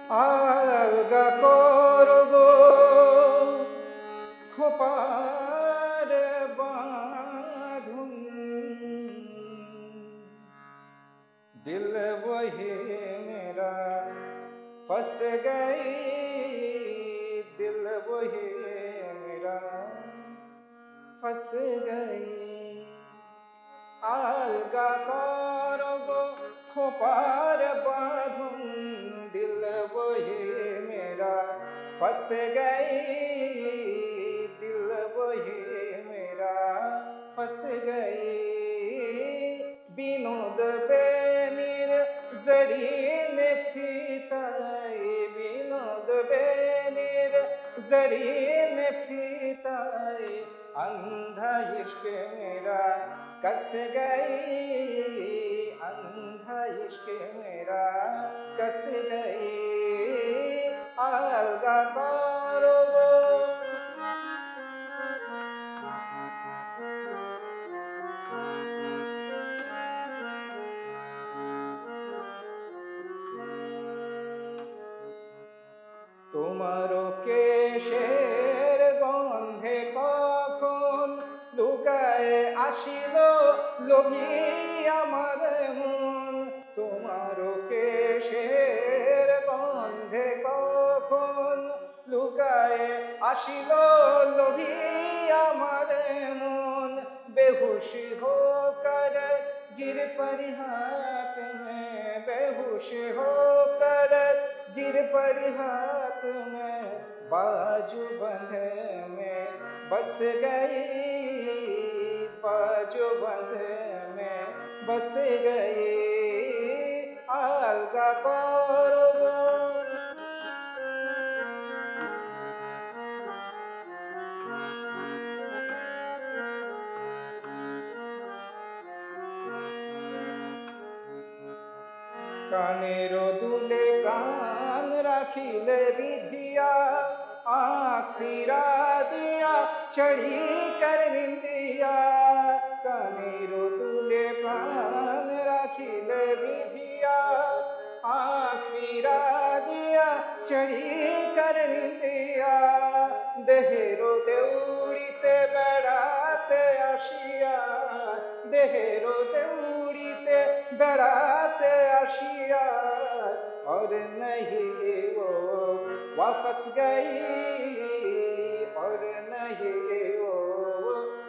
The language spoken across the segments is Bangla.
আলগা করব খোপার বাঁধন दिल वही मेरा फंस गई दिल वही मेरा फंस गई आलगा करब खोपार बाँधुन दिल वही मेरा फंस गई दिल वही मेरा फंस गई विनोद बेनीर जरीन फीताई विनोद बेनीर जरीन फीताई अंधा इश्क मेरा कस गई अंधा इश्क मेरा कस गई आलगा करब তোমারো কেশের গন্ধে কখন লুকায় আসিল লোভী আমার মন তোমারো কেশের গন্ধে কখন লুকায় আসিল লোভী আমার মন বেহুশ হোকর गिर पर हाथ में बेहोश होकर गिर पर हाथ में बाजू बंधे में बस गई बाजू बंधे में बस गई आलगा करब कानेरो दुले प्राण राखिले विधिया आँख फिरा दिया चढ़ी कर निंदिया कानेरो दुले प्राण राखिले विधिया आँख फिरा दिया चढ़ी कर निंदिया देहेरो देउड़ीते बेड़ाते आशिया देहेरो देउड़ीते बेड़ाते आशिया और नहीं वो वापस गई और नहीं वो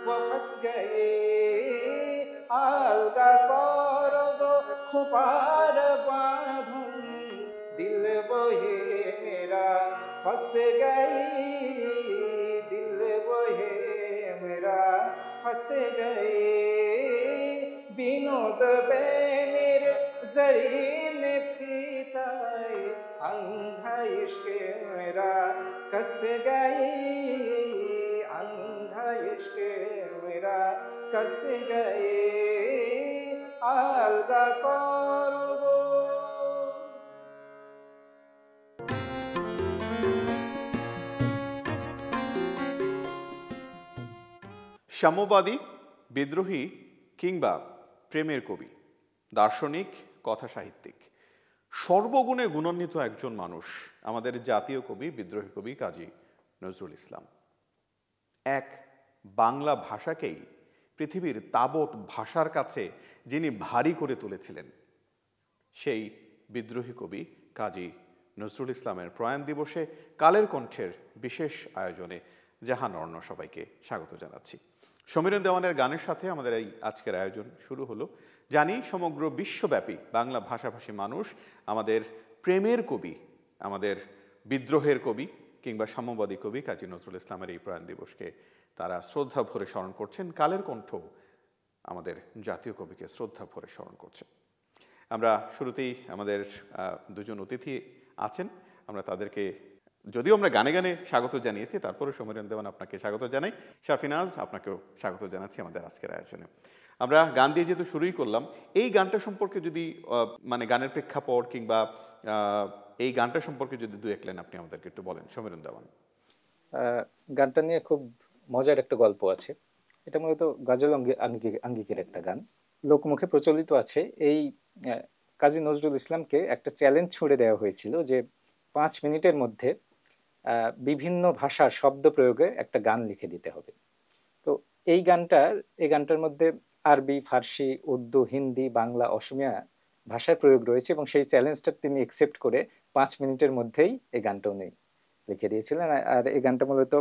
वापस गई आलगा करब खोपार बाँधुन दिल वही मेरा फंस गई दिल वही मेरा फंस गई विनोद बेनीर जरीन फीताई अंधा इश्क मेरा कस गई अंधा इश्क मेरा कस गई आलगा करब সাম্যবাদী বিদ্রোহী কিংবা প্রেমের কবি দার্শনিক কথা সাহিত্যিক সর্বগুণে গুণান্বিত একজন মানুষ আমাদের জাতীয় কবি বিদ্রোহী কবি কাজী নজরুল ইসলাম এক বাংলা ভাষাকেই পৃথিবীর তাবৎ ভাষার কাছে যিনি ভারী করে তুলেছিলেন সেই বিদ্রোহী কবি কাজী নজরুল ইসলামের প্রয়াণ দিবসে কালের কণ্ঠের বিশেষ আয়োজনে জাহান অর্ণ সবাইকে স্বাগত জানাচ্ছি সমীরণ দেওয়ানের গানের সাথে আমাদের এই আজকের আয়োজন শুরু হলো জানি সমগ্র বিশ্বব্যাপী বাংলা ভাষাভাষী মানুষ আমাদের প্রেমের কবি আমাদের বিদ্রোহের কবি কিংবা সাম্যবাদী কবি কাজী নজরুল ইসলামের এই প্রয়াণ দিবসকে তারা শ্রদ্ধা ভরে স্মরণ করছেন কালের কণ্ঠ আমাদের জাতীয় কবিকে শ্রদ্ধা ভরে স্মরণ করছে আমরা শুরুতেই আমাদের দুজন অতিথি আছেন আমরা তাদেরকে যদিও আমরা গানে গানে স্বাগত জানিয়েছি তারপরে সমীরণ দেওয়ান আপনাকে স্বাগত জানাই শাফিনাজ আপনাকেও স্বাগত জানাচ্ছি আমাদের আজকের আয়োজনে আমরা গান দিয়ে যেহেতু শুরুই করলাম এই গানটা সম্পর্কে যদি মানে গানের প্রেক্ষাপট কিংবা এই গানটা সম্পর্কে যদি দু এক লাইন আপনি আমাদেরকে একটু বলেন সমীরণ দেওয়ান গানটা নিয়ে খুব মজার একটা গল্প আছে এটা মূলত গজল আঙ্গিকের একটা গান লোকমুখে প্রচলিত আছে এই কাজী নজরুল ইসলামকে একটা চ্যালেঞ্জ ছুড়ে দেওয়া হয়েছিল যে 5 মিনিটের মধ্যে বিভিন্ন ভাষার শব্দ প্রয়োগে একটা গান লিখে দিতে হবে। তো এই গানটার মধ্যে আরবি, ফার্সি, উর্দু, হিন্দি, বাংলা, অসমিয়া ভাষার প্রয়োগ রয়েছে এবং সেই চ্যালেঞ্জটা তিনি একসেপ্ট করে 5 মিনিটের মধ্যেই এই গানটা উনি লিখে দিয়েছিলেন। আর এই গানটা মূলত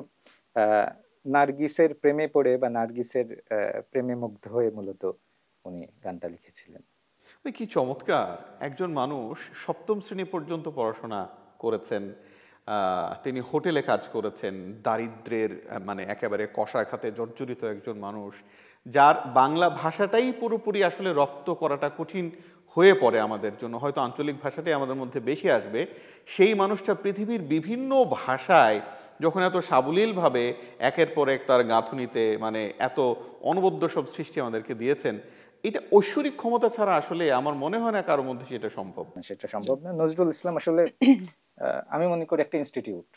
আহ নার্গিসের প্রেমে পড়ে বা নার্গিসের প্রেমে মুগ্ধ হয়ে মূলত উনি গানটা লিখেছিলেন। কি চমৎকার! একজন মানুষ সপ্তম শ্রেণী পর্যন্ত পড়াশোনা করেছেন, তিনি হোটেলে কাজ করেছেন, দারিদ্র্যের মানে একেবারে কষাঘাতে জর্জরিত একজন মানুষ, যার বাংলা ভাষাটাই পুরোপুরি আসলে রপ্ত করাটা কঠিন হয়ে পড়ে আমাদের জন্য, হয়তো আঞ্চলিক ভাষাটাই আমাদের মধ্যে বেশি আসবে। সেই মানুষটা পৃথিবীর বিভিন্ন ভাষায় যখন এত সাবলীলভাবে একের পর এক তার গাঁথুনিতে মানে এত অনবদ্য সব সৃষ্টি আমাদেরকে দিয়েছেন, এটা ঐশ্বরিক ক্ষমতা ছাড়া আসলে আমার মনে হয় না কারোর মধ্যে সেটা সম্ভব। সেটা সম্ভব না। নজরুল ইসলাম আসলে আমি মনে করি একটা ইনস্টিটিউট।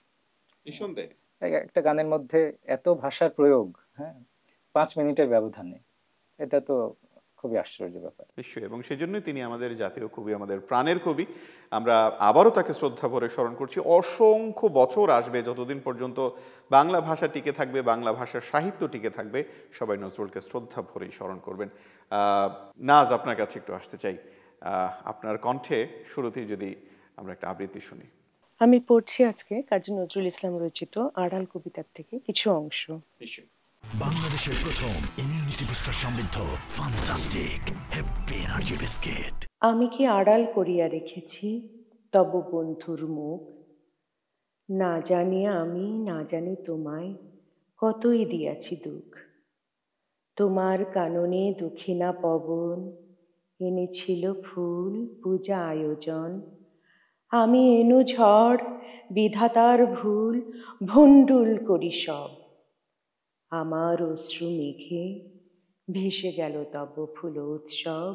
নিঃসন্দেহে একটা গানের মধ্যে এত ভাষার প্রয়োগ, হ্যাঁ, 5 মিনিটের ব্যবধানে, এটা তো খুবই আশ্চর্য ব্যাপার। নিশ্চয়ই, এবং সেজন্যই তিনি আমাদের জাতীয় কবি, আমাদের প্রাণের কবি। আমরা আবারও তাকে শ্রদ্ধা ভরে স্মরণ করছি। অসংখ্য বছর আসবে যতদিন পর্যন্ত বাংলা ভাষা টিকে থাকবে, বাংলা ভাষার সাহিত্য টিকে থাকবে, সবাই নজরুলকে শ্রদ্ধা ভরেই স্মরণ করবেন। নাজ, আপনার কাছে একটু আসতে চাই, আপনার কণ্ঠে শুরুতেই যদি আমরা একটা আবৃত্তি শুনি। আমি পড়ছি আজকে কাজী নজরুল ইসলাম রচিত আড়াল কবিতার থেকে কিছু অংশ। নিশ্চয়ই। বাংলাদেশের প্রথম ইমিউনিটি বুস্টার সমৃদ্ধ ফ্যান্টাস্টিক হ্যাপি এনার্জি বিস্কিট। আমি কি আড়াল করিয়া রেখেছি তব বন্ধুর মুখ, না জানিয়া আমি না জানি তোমায় কতই দিয়াছি দুঃখ। তোমার কাননে দক্ষিণা পবন এনেছিল ফুল পূজা আয়োজন, আমি এনু ঝড় বিধাতার ভুল ভণ্ডুল করি সব। আমার অশ্রু মেঘে ভেসে গেল তব ফুল উৎসব।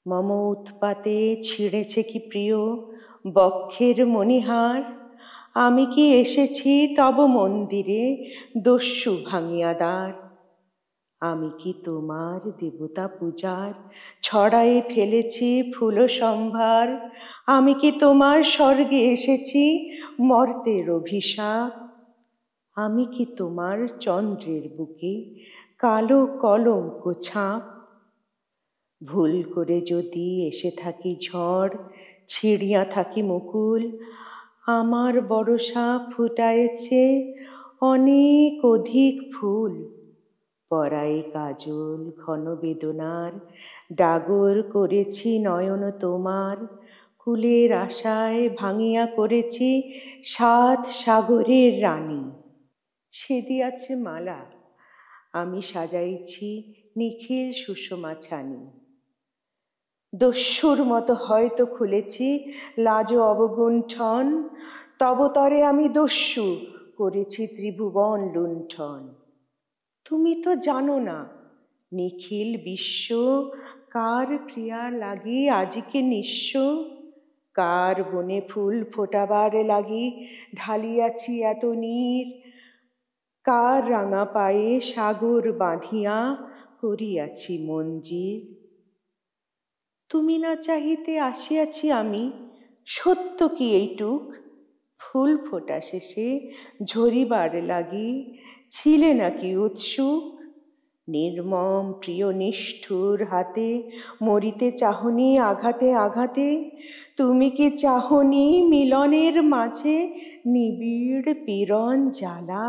মম উৎপাতে ছিঁড়েছে কি প্রিয় বক্ষের মণিহার, আমি কি এসেছি তব মন্দিরে দস্যু ভাঙিয়া দ্বার। আমি কি তোমার দেবতা পূজার ছড়ায়ে ফেলেছি ফুল সম্ভার, আমি কি তোমার স্বর্গে এসেছি মর্তের অভিশাপ। আমি কি তোমার চন্দ্রের বুকে কালো কলঙ্ক ছাপ, ভুল করে যদি এসে থাকি ঝড় ছিঁড়িয়া থাকি মুকুল, আমার বরষা ফুটায়েছে অনেক অধিক ফুল। পরায়ে কাজল ঘন বেদনার ডাগর করেছি নয়ন তোমার, কুলের আশায় ভাঙিয়া করেছি 7 সাগরের রানী। সে দিয়াছে মালা আমি সাজাইছি নিখিল সুষমা ছানি, দস্যুর মতো হয়তো খুলেছি লাজ অবগুণ্ঠন, তব তরে আমি দস্যু করেছি ত্রিভুবন লুণ্ঠন। তুমি তো জানো না নিখিল বিশ্ব কার প্রিয়ার লাগি আজিকে নিঃস্ব, কার বনে ফুল ফোটাবার লাগি ঢালিয়াছি এত নীর, কার রাঙা পায়ে সাগর বাঁধিয়া করিয়াছি মঞ্জির। তুমি না চাহিতে আসিয়াছি আমি, সত্য কি এইটুক, ফুল ফোটা শেষে ঝরিবার লাগি ছিলে নাকি উৎসুক। নির্মম প্রিয় নিষ্ঠুর হাতে মরিতে চাহনি আঘাতে আঘাতে, তুমি কি চাহনি মিলনের মাঝে নিবিড় পীড়ন জ্বালা।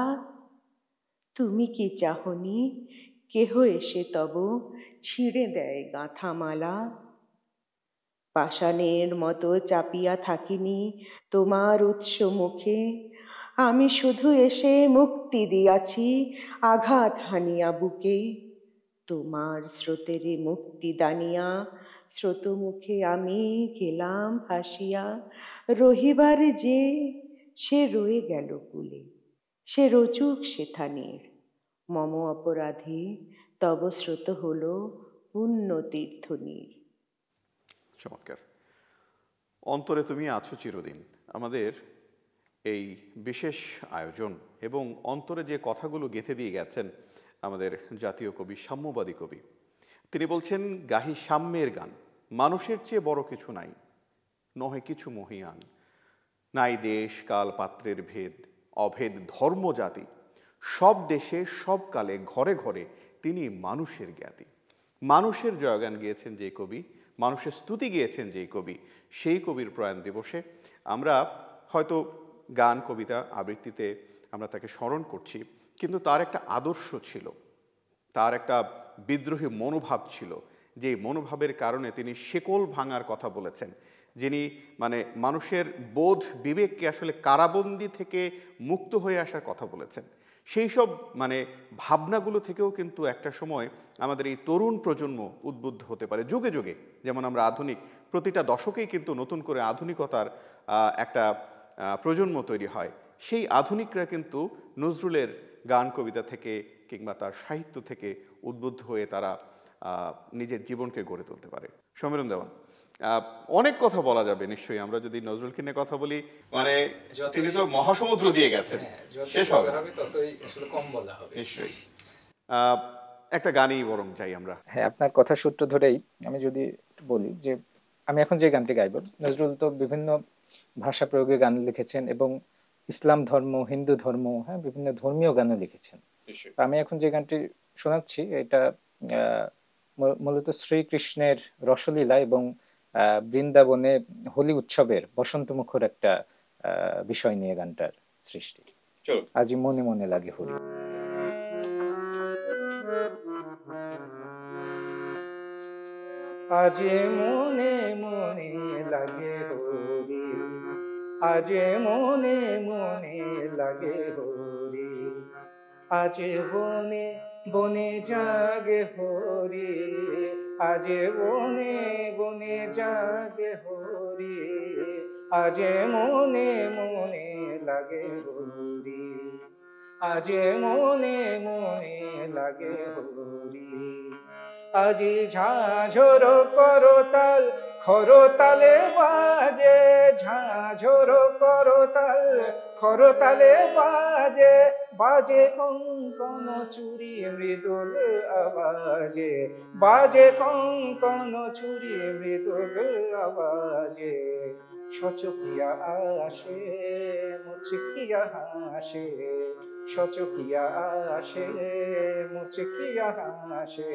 তুমি কি চাহনি কেহ এসে তব ছিঁড়ে দেয় গাঁথামালা। পাষাণের মতো চাপিয়া থাকিনি তোমার উৎস মুখে, আমি শুধু এসে মুক্তি দিয়াছি আঘাত হানিয়া বুকে। তোমার স্রোতেরে মুক্তি দানিয়া স্রোতমুখে আমি গেলাম ভাসিয়া, রহিবার যে সে রয়ে গেল কূলে, সে রচুক সেথানের। মম অপরাধে তব স্রোত হল পুণ্য তীর্থনীর। চমৎকার। অন্তরে তুমি আছো চিরদিন, আমাদের এই বিশেষ আয়োজন এবং অন্তরে যে কথাগুলো গেঁথে দিয়ে গেছেন আমাদের জাতীয় কবি, সাম্যবাদী কবি। তিনি বলছেন, গাহি সাম্যের গান, মানুষের চেয়ে বড় কিছু নাই, নহে কিছু মহিয়ান। নাই দেশ কাল পাত্রের ভেদ, অভেদ ধর্ম জাতি, সব দেশে সব কালে ঘরে ঘরে তিনি মানুষের জ্ঞাতি। মানুষের জয়গান গিয়েছেন যে কবি, মানুষের স্তুতি গিয়েছেন যে কবি, সেই কবির প্রয়াণ দিবসে আমরা হয়তো গান কবিতা আবৃত্তিতে আমরা তাকে স্মরণ করছি, কিন্তু তার একটা আদর্শ ছিল, তার একটা বিদ্রোহী মনোভাব ছিল, যে মনোভাবের কারণে তিনি শেকল ভাঙার কথা বলেছেন, যিনি মানে মানুষের বোধ বিবেককে আসলে কারাবন্দি থেকে মুক্ত হয়ে আসার কথা বলেছেন। সেই সব মানে ভাবনাগুলো থেকেও কিন্তু একটা সময় আমাদের এই তরুণ প্রজন্ম উদ্বুদ্ধ হতে পারে যুগে যুগে। যেমন আমরা আধুনিক প্রতিটা দশকেই কিন্তু নতুন করে আধুনিকতার একটা প্রজন্ম তৈরি হয়, সেই আধুনিকরা কিন্তু নজরুলের গান কবিতা থেকে কিংবা তার সাহিত্য থেকে উদ্বুদ্ধ হয়ে তারা নিজের জীবনকে গড়ে তুলতে পারে। সমীরণ দেওয়ান, অনেক কথা বলা যাবে নিশ্চয়ই, আমরা যদি নজরুলকে নিয়ে কথা বলি মানে তিনি তো মহাসমুদ্র দিয়ে গেছেন, শেষ হবে ততই আসলে কম বলা হবে নিশ্চয়ই। একটা গানই বরং যাই আমরা। হ্যাঁ, আপনার কথা সূত্র ধরেই আমি যদি বলি যে আমি এখন যে গানটি গাইব, নজরুল তো বিভিন্ন ভাষা প্রয়োগে গান লিখেছেন এবং ইসলাম ধর্ম, হিন্দু ধর্ম, হ্যাঁ, বিভিন্ন ধর্মীয় গানও লিখেছেন। আমি এখন যে গানটি শোনাচ্ছি এটা মূলত শ্রীকৃষ্ণের রসলীলা এবং বৃন্দাবনে হোলি উৎসবের বসন্ত মুখর একটা বিষয় নিয়ে গানটার সৃষ্টি। আজি মনে মনে লাগে হোলি। আজে মনে মনে লাগে হরি, আজে মনে মনে লাগে হরি, আজে বনে বনে জাগে হরি, আজে বনে বনে জাগে হরি, আজে মনে মনে লাগে হরি, আজে মনে মনে লাগে হরি। আজি ঝাঝর করতাল খরতালে বাজে, ঝাঝর করতাল খরতালে বাজে, বাজে কঙ্কন চুরি মৃদুল আওয়াজে, বাজে কঙ্কন চুরি মৃদুল আওয়াজে, সচকিয়া আসে মুচকিয়া হাসে, সচকিয়া আসে মুচকিয়া হাসে,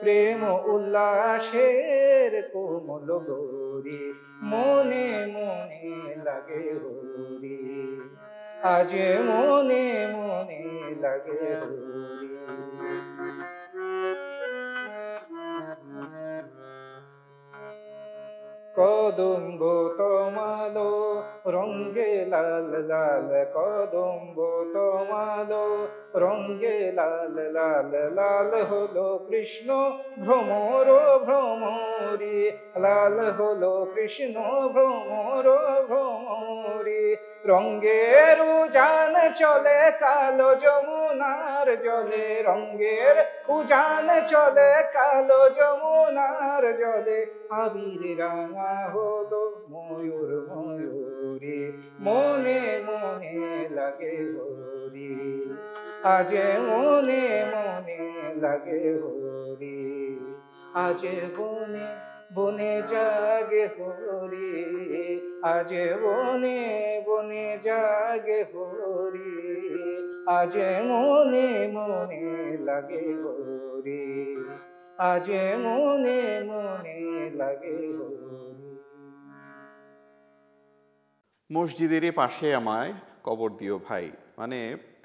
প্রেম উল্লাসের কোমল গৌরী, মনে মনে লাগে হরি, আজে মনে মনে লাগে হরি। কদম্ব তমালো রঙ্গে লাল লাল, কদম্ব তমালো রঙ্গে লাল লাল, লাল হলো কৃষ্ণ ভ্রমর ভ্রমরি, লাল হলো কৃষ্ণ ভ্রমর ভ্রমরি, রঙ্গের উজান চলে কালো যমুনার জলে, রঙ্গের উজান চলে কালো যমুনার জলে, আবির রাঙা হলো ময়ূর ময়ূরী, মনে মনে লাগে হরি, আজে মনে মনে লাগে হরি, আজে বনে বনে জাগে হরি, আজে বনে বনে জাগে হরি, আজে মনে মনে লাগে হরি, আজে মনে মনে লাগে হরি। মসজিদেরই পাশে আমায় কবর দিও ভাই, মানে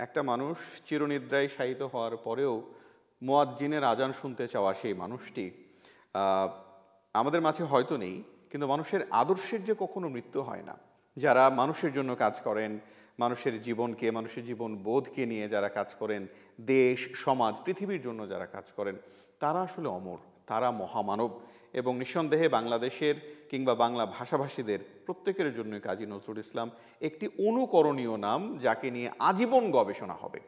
একটা মানুষ চিরনিদ্রায় শায়িত হওয়ার পরেও মুয়াজ্জিনের আজান শুনতে চাওয়া সেই মানুষটি আমাদের মাঝে হয়তো নেই, কিন্তু মানুষের আদর্শের যে কখনো মৃত্যু হয় না। যারা মানুষের জন্য কাজ করেন, মানুষের জীবনকে, মানুষের জীবন বোধকে নিয়ে যারা কাজ করেন, দেশ সমাজ পৃথিবীর জন্য যারা কাজ করেন, তারা আসলে অমর, তারা মহামানব। এবং নিঃসন্দেহে বাংলাদেশের কিংবা বাংলা ভাষাভাষীদের প্রত্যেকের জন্য কাজী নজরুল ইসলাম একটি অনুকরণীয় নাম, যাকে নিয়ে আজীবন গবেষণা হবে।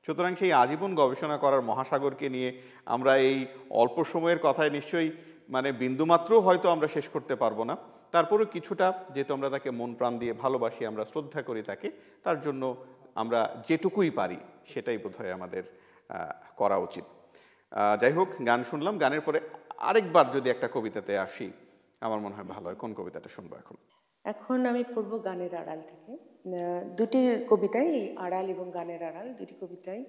সুতরাং সেই আজীবন গবেষণা করার মহাসাগরকে নিয়ে আমরা এই অল্প সময়ের কথায় নিশ্চয়ই মানে বিন্দুমাত্র হয়তো আমরা শেষ করতে পারবো না, তারপরেও কিছুটা, যেহেতু আমরা তাকে মন প্রাণ দিয়ে ভালোবাসি, আমরা শ্রদ্ধা করি তাকে, তার জন্য আমরা যেটুকুই পারি সেটাই বোধহয় আমাদের করা উচিত। যাই হোক, গান শুনলাম, গানের পরে আরেকবার যদি একটা কবিতাতে আসি আমার মনে হয় ভালো হয়। কোন কবিতাটা শুনবো এখন? এখন আমি পড়ব গানের আড়াল থেকে। দুটি কবিতাই, আড়াল এবং গানের আড়াল, দুটি কবিতাই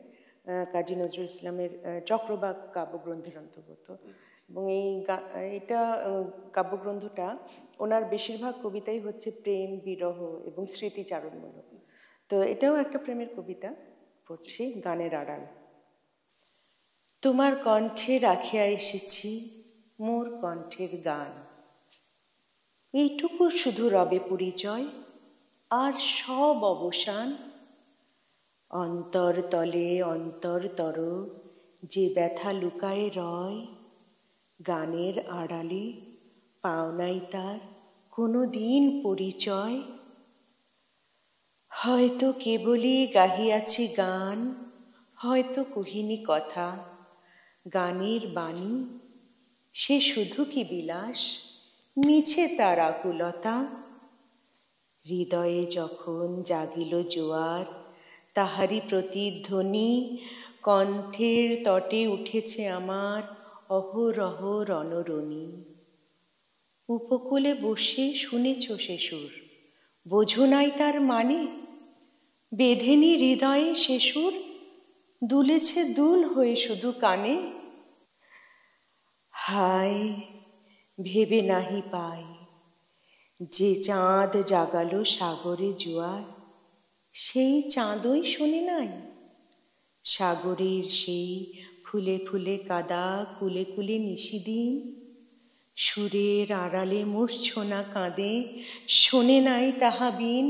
কাজী নজরুল ইসলামের চক্রবাক কাব্যগ্রন্থের অন্তর্গত। এবং এটা কাব্যগ্রন্থটা ওনার বেশিরভাগ কবিতাই হচ্ছে প্রেম, বিরহ এবং স্মৃতিচারণমূলক। তো এটাও একটা প্রেমের কবিতা, পড়ছি গানের আড়াল। তোমার কণ্ঠে রাখিয়া এসেছি মোর কণ্ঠের গান, এইটুকু শুধু রবে পরিচয়, আর সব অবসান। অন্তরতলে অন্তরতর যে ব্যথা লুকায়ে রয়, গানের আড়ালে পাওনাই তার কোনো দিন পরিচয়। হয়তো কেবলই গাহিয়াছি গান, হয়তো কহিনি কথা, গানের বাণী সে শুধু কি বিলাস, মিছে তার আকুলতা। হৃদয়ে যখন জাগিল জোয়ার, তাহারি প্রতিধ্বনি কণ্ঠের তটে উঠেছে আমার অহরহ রণরণী। উপকূলে বসে শুনেছ সে সুর, বোঝো নাই তার মানে, বেঁধেনি হৃদয়ে সে সুর, দুলেছে দুল হয়ে শুধু কানে। হায় ভেবে নাহি পাই, যে চাঁদ জাগালো সাগরে জোয়ার, সেই চাঁদই শোনে নাই। সাগরের সেই ফুলে ফুলে কাদা কুলে কুলে নিশিদিন, সুরের আড়ালে মূর্ছনা কাঁদে, শোনে নাই তাহা বিন।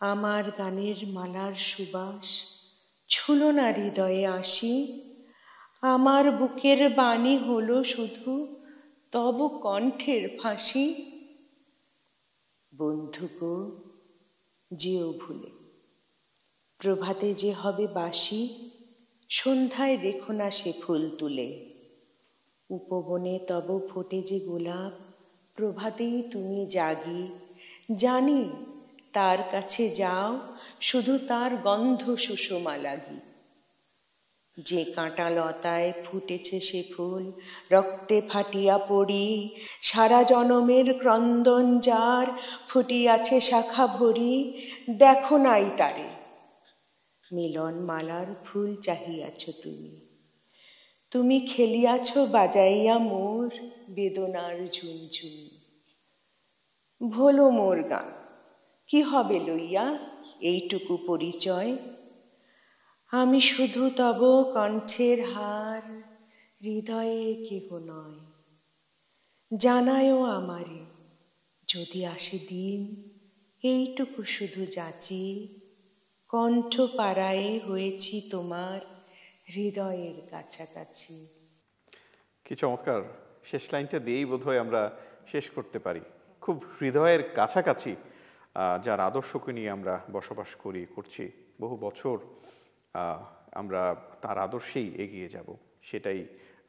আমার গানের মালার সুবাস ছুলো না হৃদয়ে আসি, আমার বুকের বাণী হলো শুধু তব কণ্ঠের ফাঁসি। বন্ধুগো যেও ভুলে, প্রভাতে যে হবে বাসি, সন্ধ্যায় রেখো না সে ফুল তুলে। উপবনে তব ফোটে যে গোলাপ, প্রভাতেই তুমি জাগি, জানি তার কাছে যাও শুধু তার গন্ধ সুষমা লাগি। যে কাঁটা লতায় ফুটেছে সে ফুল, রক্তে ফাটিয়া পড়ি, সারা জনমের ক্রন্দন যার ফুটিয়াছে শাখা ভরি, দেখো নাই তারে। মিলন মালার ফুল চাহিয়াছ তুমি, তুমি খেলিয়াছ বাজাইয়া মোর বেদনার ঝুনঝুন। ভোলো মোর গান, কি হবে লইয়া এইটুকু পরিচয়। আমি শুধু তব কণ্ঠের হার, হৃদয়ে কেহ নয়। জানায়ও আমারে যদি আসে দিন, এইটুকু শুধু যাচি, কণ্ঠ পাড়ায়ে হয়েছি তোমার হৃদয়ের কাছাকাছি। কি চমৎকার! শেষ লাইনটা দিয়েই বোধহয় আমরা শেষ করতে পারি। খুব হৃদয়ের কাছাকাছি যার আদর্শকে নিয়ে আমরা বসবাস করছি বহু বছর, আমরা তার আদর্শেই এগিয়ে যাব, সেটাই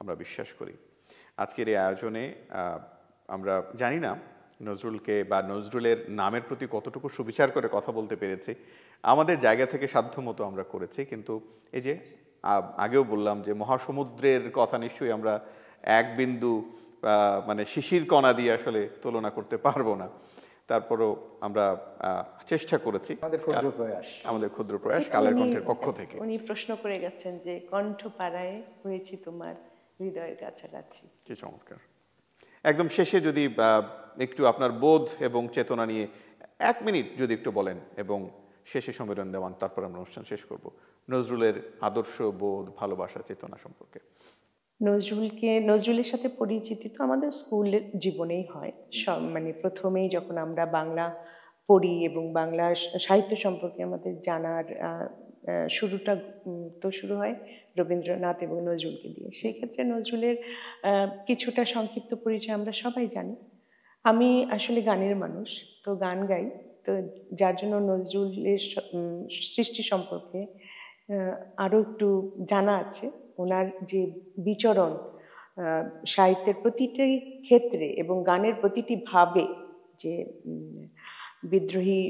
আমরা বিশ্বাস করি। আজকের এই আয়োজনে আমরা জানি না নজরুলকে বা নজরুলের নামের প্রতি কতটুকু সুবিচার করে কথা বলতে পেরেছি। আমাদের জায়গা থেকে সাধ্যমতো আমরা করেছি, কিন্তু এই যে আগেও বললাম যে মহাসমুদ্রের কথা নিশ্চয়ই আমরা এক বিন্দু মানে শিশির কণা দিয়ে আসলে তুলনা করতে পারবো না। তারপরও আমরা চেষ্টা করেছি, আমাদের ক্ষুদ্র প্রয়াস কালের কণ্ঠের পক্ষ থেকে। উনি প্রশ্ন করে গেছেন যে কণ্ঠ পাড়ায় হয়েছি তোমার হৃদয়ের কাছাকাছি। কি চমৎকার! একদম শেষে যদি একটু আপনার বোধ এবং চেতনা নিয়ে 1 মিনিট যদি একটু বলেন এবং শেষে সম্মেলন দেওয়ান, তারপর আমরা অনুষ্ঠান শেষ করব। নজরুলের আদর্শ, বোধ, ভালোবাসা, চেতনা সম্পর্কে। নজরুলের সাথে পরিচিতি তো আমাদের স্কুলের জীবনেই হয়। মানে প্রথমেই যখন আমরা বাংলা পড়ি এবং বাংলা সাহিত্য সম্পর্কে আমাদের জানার শুরুটা তো শুরু হয় রবীন্দ্রনাথ এবং নজরুলকে দিয়ে। সেই ক্ষেত্রে নজরুলের কিছুটা সংক্ষিপ্ত পরিচয় আমরা সবাই জানি। আমি আসলে গানের মানুষ, তো গান গাই, তো যার জন্য নজরুলের সৃষ্টি সম্পর্কে আরও একটু জানা আছে। ওনার যে বিচরণ সাহিত্যের প্রতিটি ক্ষেত্রে এবং গানের প্রতিটি ভাবে, যে বিদ্রোহী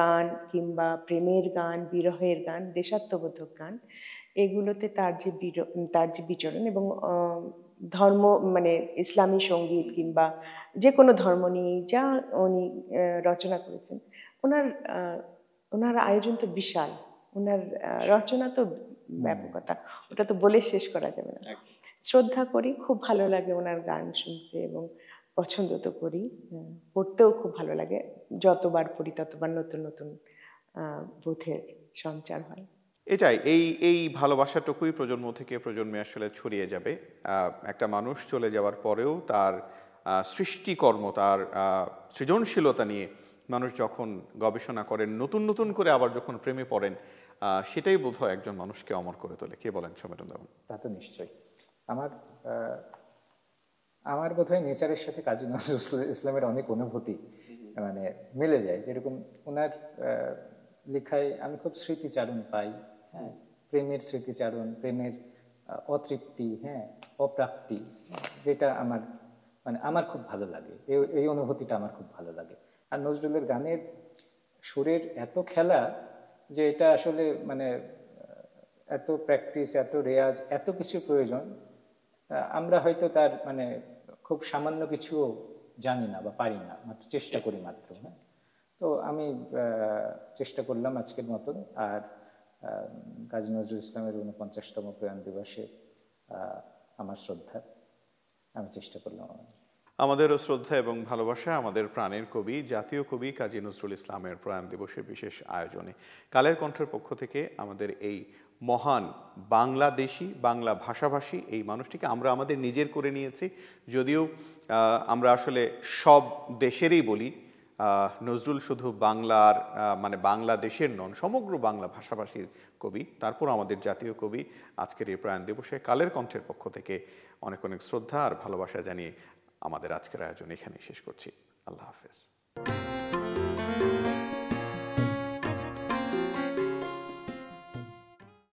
গান কিংবা প্রেমের গান, বিরহের গান, দেশাত্মবোধক গান, এগুলোতে তার যে বিচরণ এবং ধর্ম মানে ইসলামী সঙ্গীত কিংবা যে কোনো ধর্ম নিয়ে যা উনি রচনা করেছেন, ওনার ওনার আয়োজন তো বিশাল, ওনার রচনা তো ব্যাপকতা, ওটা তো বলে শেষ করা যাবে না। শ্রদ্ধা করি, খুব ভালো লাগে ওনার গান শুনতে এবং পছন্দ তো করি, পড়তেও খুব ভালো লাগে। যতবার পড়ি ততবার নতুন নতুন বোধের সঞ্চার হয়। এটাই, এই ভালোবাসাটুকুই প্রজন্ম থেকে প্রজন্মে আসলে ছড়িয়ে যাবে। একটা মানুষ চলে যাওয়ার পরেও তার সৃষ্টিকর্ম, তার সৃজনশীলতা নিয়ে মানুষ যখন গবেষণা করেন, নতুন নতুন করে আবার যখন প্রেমে পড়েন, সেটাই বোধহয় একজন মানুষকে অমর করে তোলে। কে বলেন সমীরণ দেওয়ান? তা তো নিশ্চয়ই। আমার বোধহয় নেচারের সাথে কাজী নজরুল ইসলামের অনেক অনুভূতি মানে মিলে যায়। যেরকম ওনার লেখায় আমি খুব স্মৃতিচারণ পাই, হ্যাঁ, প্রেমের স্মৃতিচারণ, প্রেমের অতৃপ্তি, হ্যাঁ, অপ্রাপ্তি, যেটা আমার খুব ভালো লাগে। এই অনুভূতিটা আমার খুব ভালো লাগে। আর নজরুলের গানের সুরের এত খেলা যে এটা আসলে এত প্র্যাকটিস, এত রেয়াজ, এত কিছু প্রয়োজন। আমরা হয়তো তার খুব সামান্য কিছু জানি না বা পারি না, মাত্র চেষ্টা করি মাত্র। হ্যাঁ, তো আমি চেষ্টা করলাম আজকের মতন। আর কাজী নজরুল ইসলামের ৪৯তম প্রয়াণ দিবসে আমার শ্রদ্ধা, আমি চেষ্টা করলাম। আমাদেরও শ্রদ্ধা এবং ভালোবাসা আমাদের প্রাণের কবি, জাতীয় কবি কাজী নজরুল ইসলামের প্রয়াণ দিবসের বিশেষ আয়োজনে কালের কণ্ঠের পক্ষ থেকে আমাদের এই মহান বাংলাদেশি, বাংলা ভাষাভাষী এই মানুষটিকে আমরা আমাদের নিজের করে নিয়েছি। যদিও আমরা আসলে সব দেশেরই বলি, নজরুল শুধু বাংলার বাংলাদেশের নন, সমগ্র বাংলা ভাষাভাষীর কবি। তারপর আমাদের জাতীয় কবি। আজকের এই প্রয়াণ দিবসে কালের কণ্ঠের পক্ষ থেকে অনেক অনেক শ্রদ্ধা আর ভালোবাসা জানিয়ে আমাদের আজকের আয়োজন এখানেই শেষ করছি। আল্লাহ হাফেজ।